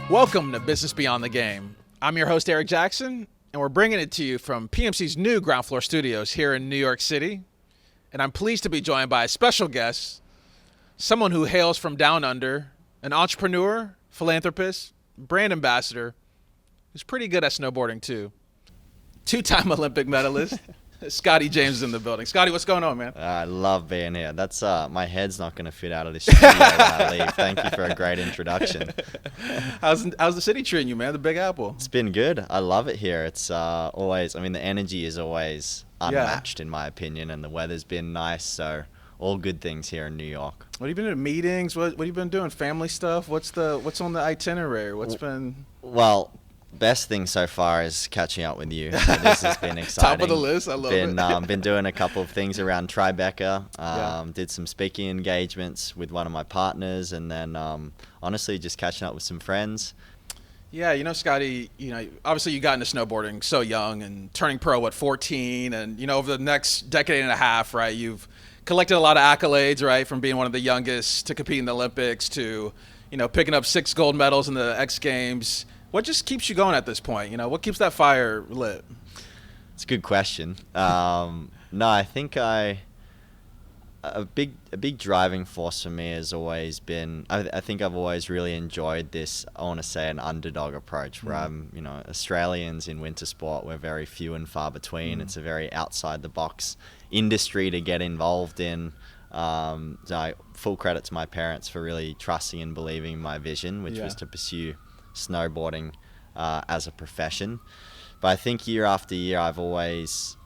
Welcome to Business Beyond the Game. I'm your host, Eric Jackson, and we're bringing it to you from PMC's new ground floor studios here in New York City. And I'm pleased to be joined by a special guest, someone who hails from down under, an entrepreneur, philanthropist, brand ambassador, who's pretty good at snowboarding too. Two-time Olympic medalist, Scotty James is in the building. Scotty, what's going on, man? I love being here. That's my head's not going to fit out of this studio when I leave. Thank you for a great introduction. How's the city treating you, man? The Big Apple. It's been good. I love it here. It's always, the energy is always unmatched in my opinion, and the weather's been nice, so all good things here in New York. What have you been doing? Meetings? What have you been doing? Family stuff? What's on the itinerary? What's been? Well, best thing so far is catching up with you. So this has been exciting. Top of the list. I love it. Been doing a couple of things around Tribeca. Did some speaking engagements with one of my partners, and then honestly just catching up with some friends. Yeah, Scotty, obviously you got into snowboarding so young and turning pro at 14, and over the next decade and a half, right, you've collected a lot of accolades, right, from being one of the youngest to compete in the Olympics to, picking up 6 gold medals in the X Games. What just keeps you going at this point? What keeps that fire lit? It's a good question. No, I think a big driving force for me has always been, I think I've always really enjoyed this, I want to say, an underdog approach where Australians in winter sport, we're very few and far between. It's a very outside the box industry to get involved in. So full credit to my parents for really trusting and believing in my vision, which was to pursue snowboarding as a profession. But I think year after year I've always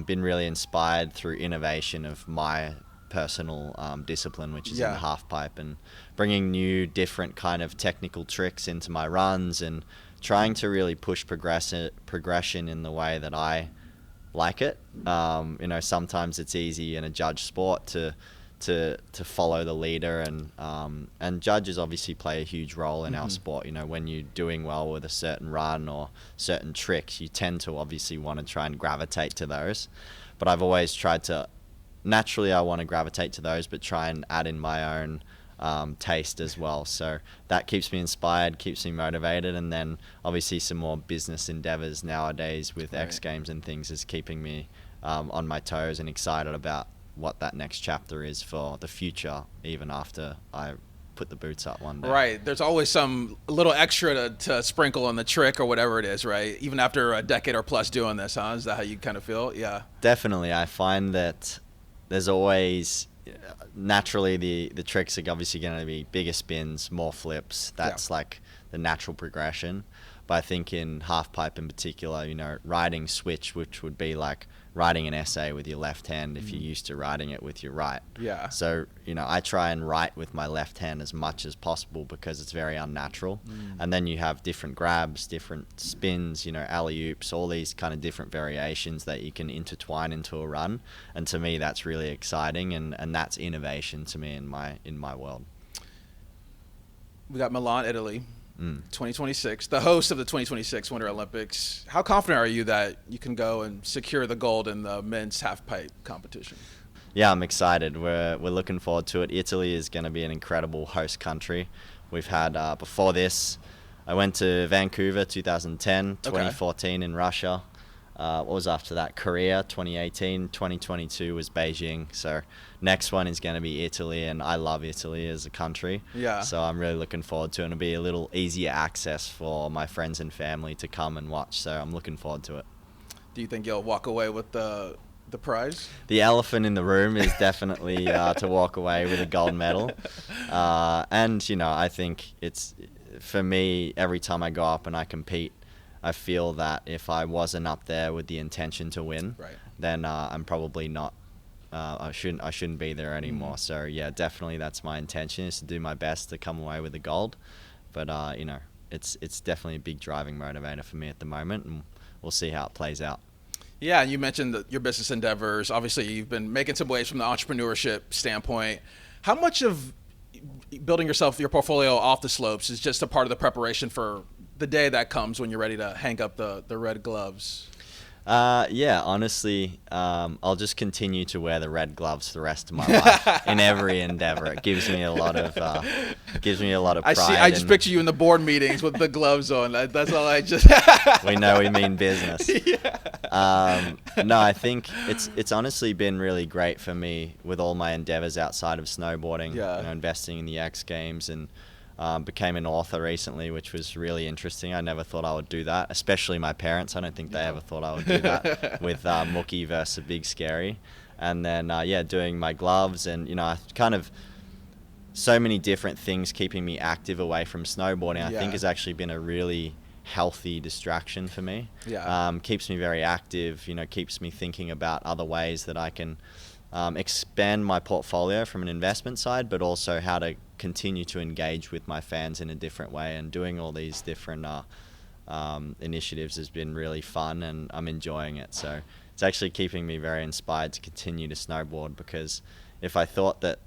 been really inspired through innovation of my personal discipline, which is in the halfpipe, and bringing new different kind of technical tricks into my runs and trying to really push progression in the way that I like it. Sometimes it's easy in a judge sport to follow the leader, and judges obviously play a huge role in our sport. When you're doing well with a certain run or certain tricks, you tend to obviously want to try and gravitate to those. But I've always tried to, naturally I want to gravitate to those, but try and add in my own taste as well. So that keeps me inspired, keeps me motivated, and then obviously some more business endeavors nowadays with X Games and things is keeping me on my toes and excited about what that next chapter is for the future, even after I put the boots up one day. Right. There's always some little extra to sprinkle on the trick or whatever it is, right? Even after a decade or plus doing this, huh? Is that how you kind of feel? Yeah. Definitely. I find that there's always, naturally the tricks are obviously going to be bigger spins, more flips. That's like the natural progression. But I think in halfpipe in particular, riding switch, which would be like riding an essay with your left hand if you're used to riding it with your right. Yeah. So, I try and write with my left hand as much as possible because it's very unnatural. And then you have different grabs, different spins, alley-oops, all these kind of different variations that you can intertwine into a run. And to me, that's really exciting, and that's innovation to me in my world. We got Milan, Italy. 2026, the host of the 2026 Winter Olympics. How confident are you that you can go and secure the gold in the men's halfpipe competition? Yeah, I'm excited. We're looking forward to it. Italy is going to be an incredible host country. We've had, before this, I went to Vancouver 2010, 2014 in Russia. What was after that? Korea 2018, 2022 was Beijing. So next one is going to be Italy, and I love Italy as a country. Yeah. So I'm really looking forward to it. It'll be a little easier access for my friends and family to come and watch. So I'm looking forward to it. Do you think you'll walk away with the prize? The elephant in the room is definitely to walk away with a gold medal. And, I think it's, for me, every time I go up and I compete, I feel that if I wasn't up there with the intention to win, then I'm probably not. I shouldn't be there anymore. So yeah, definitely that's my intention, is to do my best to come away with the gold. But it's definitely a big driving motivator for me at the moment, and we'll see how it plays out. Yeah, and you mentioned your business endeavors. Obviously, you've been making some waves from the entrepreneurship standpoint. How much of building your portfolio off the slopes is just a part of the preparation for the day that comes when you're ready to hang up the red gloves? Yeah, honestly, I'll just continue to wear the red gloves for the rest of my life in every endeavor. It gives me a lot of pride. I just picture you in the board meetings with the gloves on. That's all I just. We know we mean business. Yeah. No, I think it's honestly been really great for me with all my endeavors outside of snowboarding. Yeah. You know, investing in the X Games and. Became an author recently, which was really interesting. I never thought I would do that, especially my parents. I don't think they ever thought I would do that with Mookie versus Big Scary. And then, doing my gloves and, I kind of so many different things keeping me active away from snowboarding, I think has actually been a really healthy distraction for me. Yeah. Keeps me very active, keeps me thinking about other ways that I can expand my portfolio from an investment side, but also how to continue to engage with my fans in a different way. And doing all these different initiatives has been really fun, and I'm enjoying it. So it's actually keeping me very inspired to continue to snowboard, because if I thought that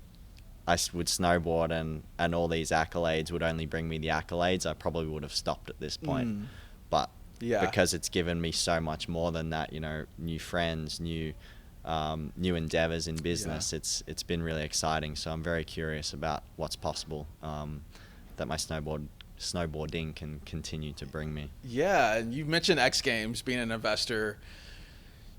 I would snowboard and all these accolades would only bring me the accolades, I probably would have stopped at this point. But because it's given me so much more than that, new friends, new endeavors in business, it's been really exciting. So I'm very curious about what's possible that my snowboarding can continue to bring me. Yeah, and you mentioned X Games, being an investor.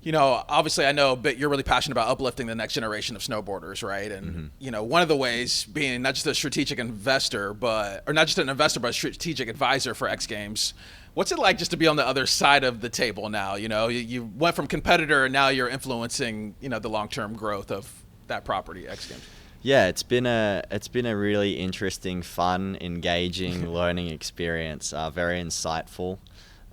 Obviously I know, but you're really passionate about uplifting the next generation of snowboarders, right? And one of the ways being not just a strategic investor, but a strategic advisor for X Games. What's it like just to be on the other side of the table now? You went from competitor and now you're influencing, the long-term growth of that property, X Games. Yeah, it's been a really interesting, fun, engaging learning experience. Very insightful,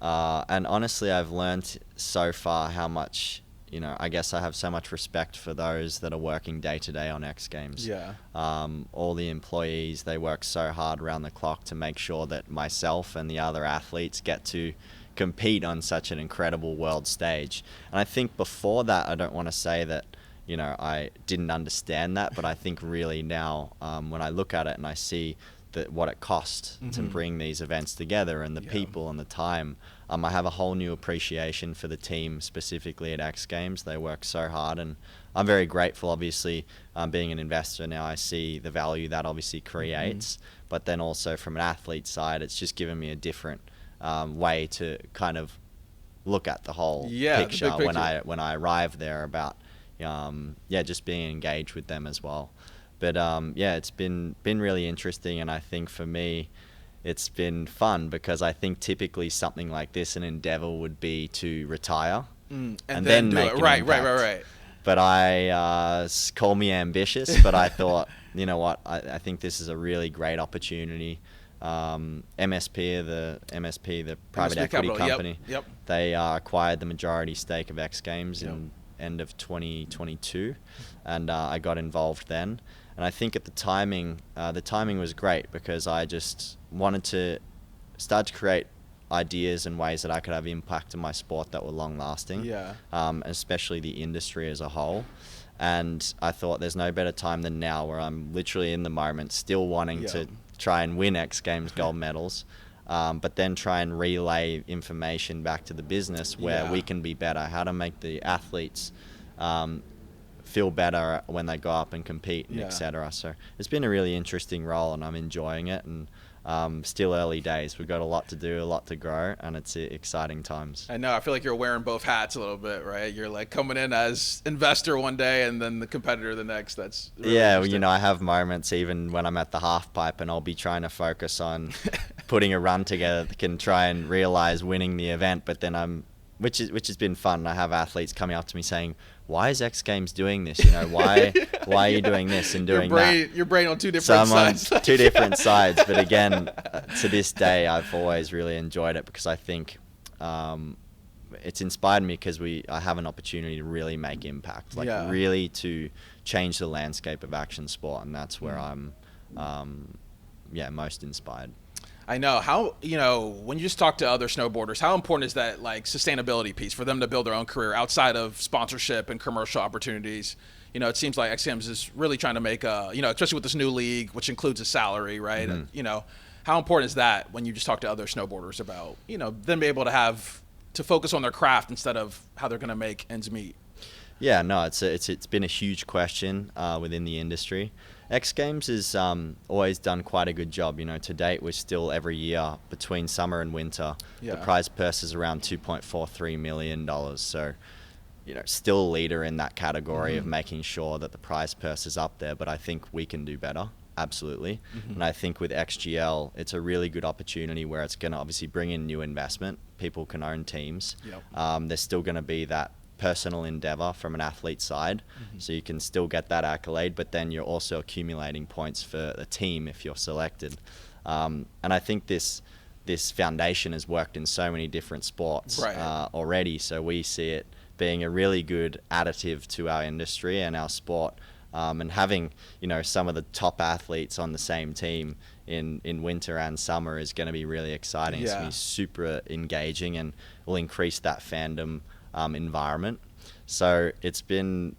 and honestly, I've learned so far how much. I guess I have so much respect for those that are working day to day on X Games. Yeah. All the employees, they work so hard around the clock to make sure that myself and the other athletes get to compete on such an incredible world stage. And I think before that, I don't want to say that, I didn't understand that, but I think really now, when I look at it and I see what it costs to bring these events together and the people and the time, I have a whole new appreciation for the team, specifically at X Games. They work so hard, and I'm very grateful. Obviously, being an investor now, I see the value that obviously creates, but then also from an athlete side, it's just given me a different way to kind of look at the whole picture when I arrive there, about just being engaged with them as well. But it's been really interesting, and I think for me, it's been fun, because I think typically something like this, an endeavor would be to retire and then make an impact. Right. But call me ambitious, but I thought, you know what, I think this is a really great opportunity. MSP, the private equity Capital, company, yep. They acquired the majority stake of X Games in end of 2022, and I got involved then. And I think at the timing was great, because I just wanted to start to create ideas and ways that I could have impact in my sport that were long lasting, especially the industry as a whole. And I thought there's no better time than now, where I'm literally in the moment still wanting to try and win X Games gold medals, but then try and relay information back to the business where we can be better, how to make the athletes feel better when they go up and compete, and etc. So it's been a really interesting role, and I'm enjoying it, and still early days. We've got a lot to do, a lot to grow, and it's exciting times. I know. I feel like you're wearing both hats a little bit, right? You're like coming in as investor one day and then the competitor the next. That's really interesting. I have moments even when I'm at the halfpipe, and I'll be trying to focus on putting a run together that can try and realize winning the event, but then which has been fun. I have athletes coming up to me saying, "Why is X Games doing this? Why are you doing this and doing that?" Your brain on two different sides. On two different sides. But again, to this day, I've always really enjoyed it, because I think it's inspired me, because I have an opportunity to really make impact, really to change the landscape of action sport, and that's where I'm most inspired. I know. How, when you just talk to other snowboarders, how important is that sustainability piece for them to build their own career outside of sponsorship and commercial opportunities? It seems like X Games is really trying to make especially with this new league, which includes a salary, right? And, how important is that when you just talk to other snowboarders about, them being able to have to focus on their craft instead of how they're going to make ends meet? Yeah, no, it's been a huge question within the industry. X Games has always done quite a good job. To date, we're still every year between summer and winter. Yeah. The prize purse is around $2.43 million. So, still a leader in that category of making sure that the prize purse is up there. But I think we can do better. Absolutely. And I think with XGL, it's a really good opportunity where it's going to obviously bring in new investment. People can own teams. Yep. There's still going to be that personal endeavor from an athlete side, so you can still get that accolade, but then you're also accumulating points for the team if you're selected. And I think this foundation has worked in so many different sports already, so we see it being a really good additive to our industry and our sport. And having some of the top athletes on the same team in winter and summer is going to be really exciting. It's going to be super engaging and will increase that fandom environment. So it's been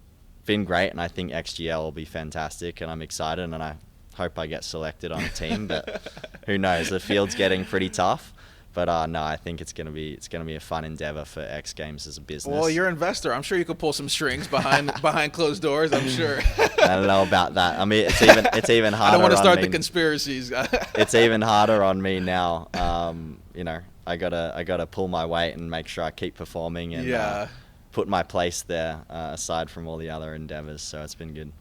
great, and I think XGL will be fantastic, and I'm excited, and I hope I get selected on a team, but who knows? The field's getting pretty tough. But no, I think it's gonna be a fun endeavor for X Games as a business. Well, you're an investor. I'm sure you could pull some strings behind closed doors. I'm sure. I don't know about that. I mean, it's even harder. I don't want to start the conspiracies. It's even harder on me now. I gotta pull my weight and make sure I keep performing and put my place there aside from all the other endeavors. So it's been good.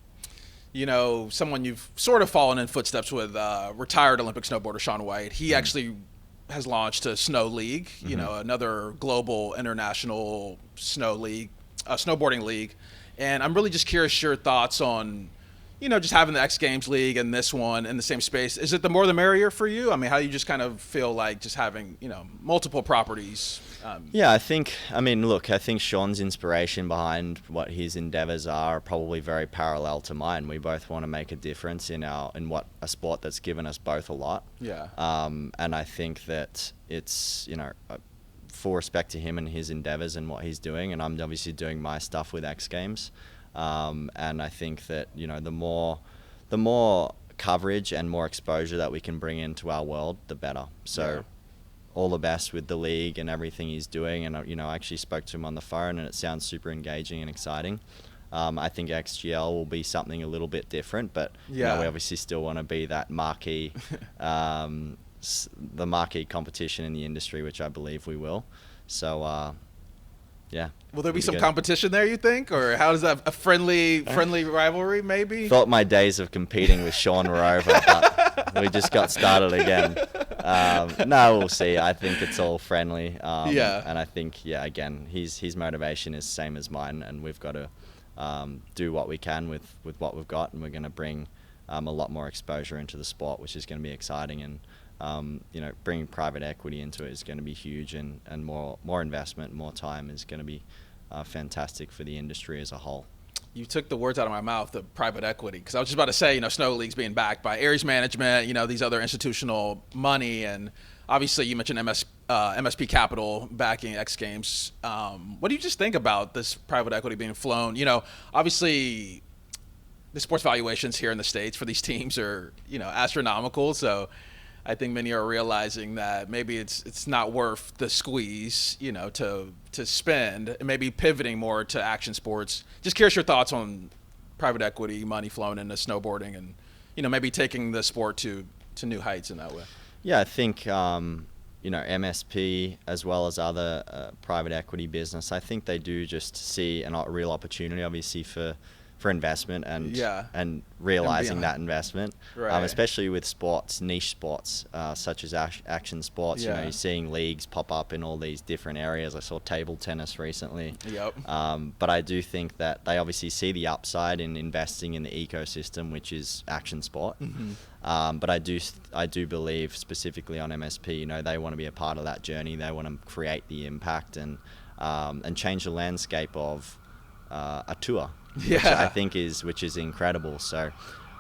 Someone you've sort of fallen in footsteps with, retired Olympic snowboarder Shaun White. He actually has launched a snow league, another global international snow league, snowboarding league. And I'm really just curious your thoughts on, just having the X Games League and this one in the same space. Is it the more the merrier for you? I mean, how do you just kind of feel like just having, multiple properties? Yeah, I think Shaun's inspiration behind what his endeavors are probably very parallel to mine. We both want to make a difference in what a sport that's given us both a lot. Yeah. And I think that it's, full respect to him and his endeavors and what he's doing. And I'm obviously doing my stuff with X Games. And I think that, the more coverage and more exposure that we can bring into our world, the better. So all the best with the league and everything he's doing. And, I actually spoke to him on the phone, and it sounds super engaging and exciting. I think XGL will be something a little bit different, but we obviously still want to be that marquee, the marquee competition in the industry, which I believe we will. So, yeah. Will there be some competition there, you think? Or how does that, a friendly rivalry maybe? Thought my days of competing with Shaun were over, but we just got started again. No, we'll see. I think it's all friendly. And I think, again, his motivation is the same as mine, and we've got to do what we can with what we've got, and we're going to bring a lot more exposure into the sport, which is going to be exciting. And bringing private equity into it is going to be huge, and more investment, more time is going to be fantastic for the industry as a whole. You took the words out of my mouth, the private equity, because I was just about to say, Snow League's being backed by Aries Management, these other institutional money, and obviously you mentioned MSP Capital backing X Games. What do you just think about this private equity being flown? Obviously the sports valuations here in the States for these teams are, astronomical, so I think many are realizing that maybe it's not worth the squeeze, to spend, and maybe pivoting more to action sports. Just curious your thoughts on private equity money flowing into snowboarding, and maybe taking the sport to new heights in that way. Yeah, I think MSP as well as other private equity business, I think they do just see a real opportunity, obviously, for investment and realizing that investment, especially with sports, niche sports such as action sports. You're seeing leagues pop up in all these different areas. I saw table tennis recently. But I do think that they obviously see the upside in investing in the ecosystem, which is action sport. But I do believe specifically on MSP, they want to be a part of that journey. They want to create the impact and change the landscape of a tour. Which I think is incredible. So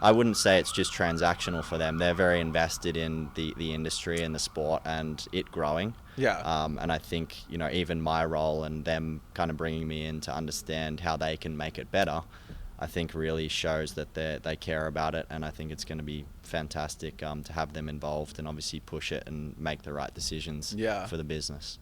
I wouldn't say it's just transactional for them. They're very invested in the industry and the sport and it growing. And I think, even my role and them kind of bringing me in to understand how they can make it better, I think really shows that they care about it. And I think it's going to be fantastic to have them involved and obviously push it and make the right decisions for the business.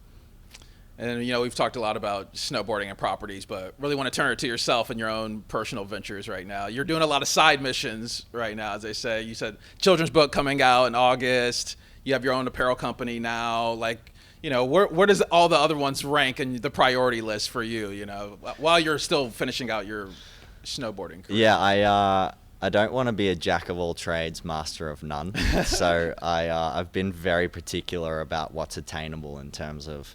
And, we've talked a lot about snowboarding and properties, but really want to turn it to yourself and your own personal ventures right now. You're doing a lot of side missions right now, as they say. You said children's book coming out in August. You have your own apparel company now. Where does all the other ones rank in the priority list for you, while you're still finishing out your snowboarding career? Yeah, I don't want to be a jack of all trades, master of none. So I've been very particular about what's attainable in terms of,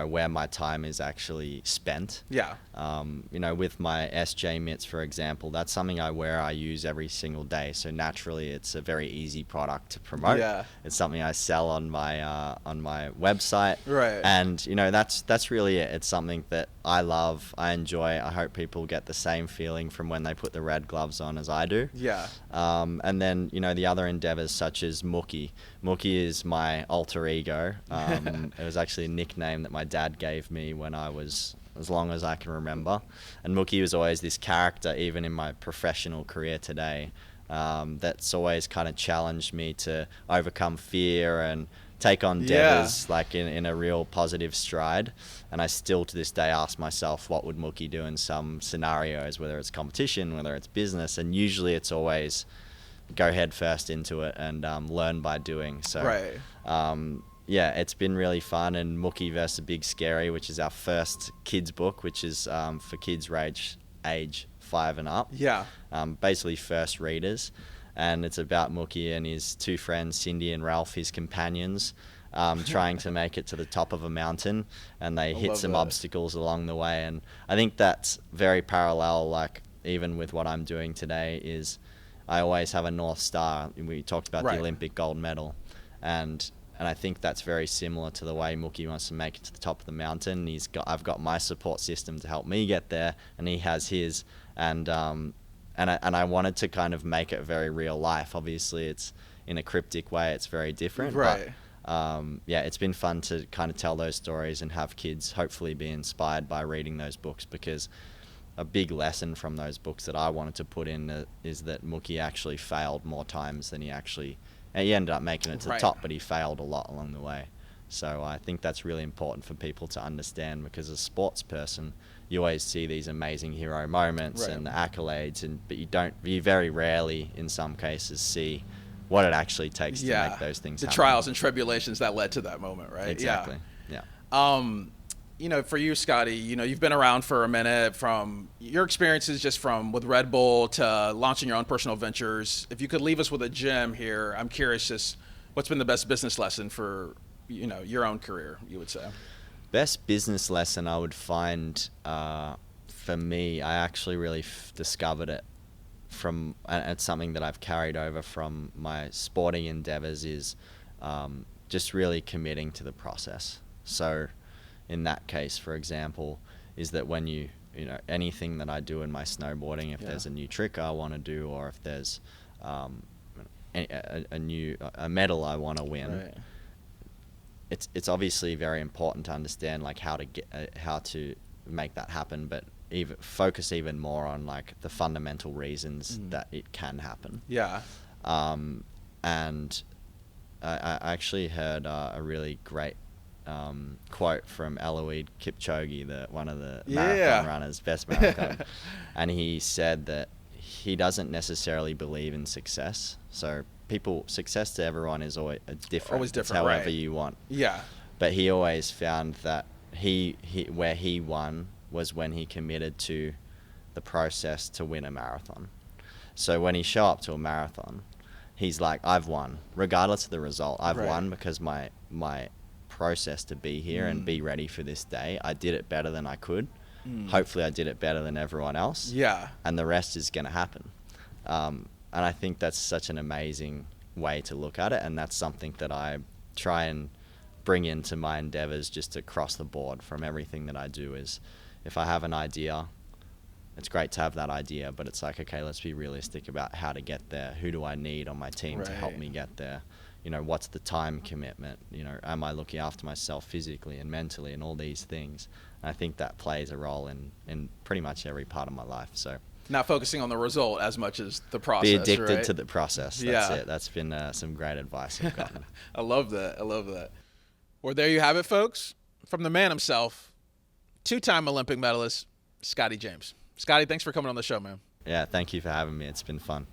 where my time is actually spent. Yeah. With my SJ mitts, for example, that's something I use every single day. So naturally, it's a very easy product to promote. Yeah. It's something I sell on my website. Right. And that's really it. It's something that I love, I enjoy. I hope people get the same feeling from when they put the red gloves on as I do. Yeah. And then the other endeavors such as Mookie. Mookie is my alter ego. It was actually a nickname that my dad gave me when I was as long as I can remember. And Mookie was always this character, even in my professional career today, that's always kind of challenged me to overcome fear and take on endeavors in a real positive stride. And I still to this day ask myself, what would Mookie do in some scenarios, whether it's competition, whether it's business, and usually it's always go head first into it and learn by doing. So right. It's been really fun. And Mookie vs. Big Scary, which is our first kids book, which is for kids age 5 and up. Yeah. Basically first readers. And it's about Mookie and his two friends, Cindy and Ralph, his companions, trying to make it to the top of a mountain, and they hit some obstacles along the way. And I think that's very parallel, even with what I'm doing today, is I always have a North Star. We talked about the Olympic gold medal, and I think that's very similar to the way Mookie wants to make it to the top of the mountain. I've got my support system to help me get there, and he has his. And I wanted to kind of make it very real life. Obviously, it's in a cryptic way. It's very different. Right. But it's been fun to kind of tell those stories and have kids hopefully be inspired by reading those books, because a big lesson from those books that I wanted to put in is that Mookie actually failed more times than he ended up making it to the top, but he failed a lot along the way. So I think that's really important for people to understand, because as a sports person, you always see these amazing hero moments and the accolades, but you very rarely, in some cases, see what it actually takes to make those things happen. The trials and tribulations that led to that moment, right? Exactly. For you, Scotty, you've been around for a minute. From your experiences just with Red Bull to launching your own personal ventures, if you could leave us with a gem here, I'm curious just what's been the best business lesson for your own career, you would say? Best business lesson I would find, for me, I actually really discovered it and it's something that I've carried over from my sporting endeavors, is just really committing to the process. So in that case, for example, is that when anything that I do in my snowboarding, if there's a new trick I want to do, or if there's a medal I want to win, it's obviously very important to understand how to make that happen, but focus even more on the fundamental reasons that it can happen. Yeah. And I actually heard a really great quote from Eliud Kipchoge, one of the marathon runners, best marathon, and he said that he doesn't necessarily believe in success. So success to everyone is always different. Always different, however you want. Yeah. But he always found that where he won was when he committed to the process to win a marathon. So when he show up to a marathon, he's like, I've won, regardless of the result. I've won because my process to be here and be ready for this day, I did it better than I could. Hopefully I did it better than everyone else. Yeah. And the rest is going to happen. And I think that's such an amazing way to look at it. And that's something that I try and bring into my endeavors just across the board from everything that I do. Is if I have an idea, it's great to have that idea, but it's okay, let's be realistic about how to get there. Who do I need on my team to help me get there? What's the time commitment? Am I looking after myself physically and mentally and all these things? And I think that plays a role in pretty much every part of my life. So not focusing on the result as much as the process. Be addicted to the process. That's it. That's been some great advice I've gotten. I love that. Well, there you have it, folks. from the man himself, two-time Olympic medalist, Scotty James. Scotty, thanks for coming on the show, man. Yeah, thank you for having me. It's been fun.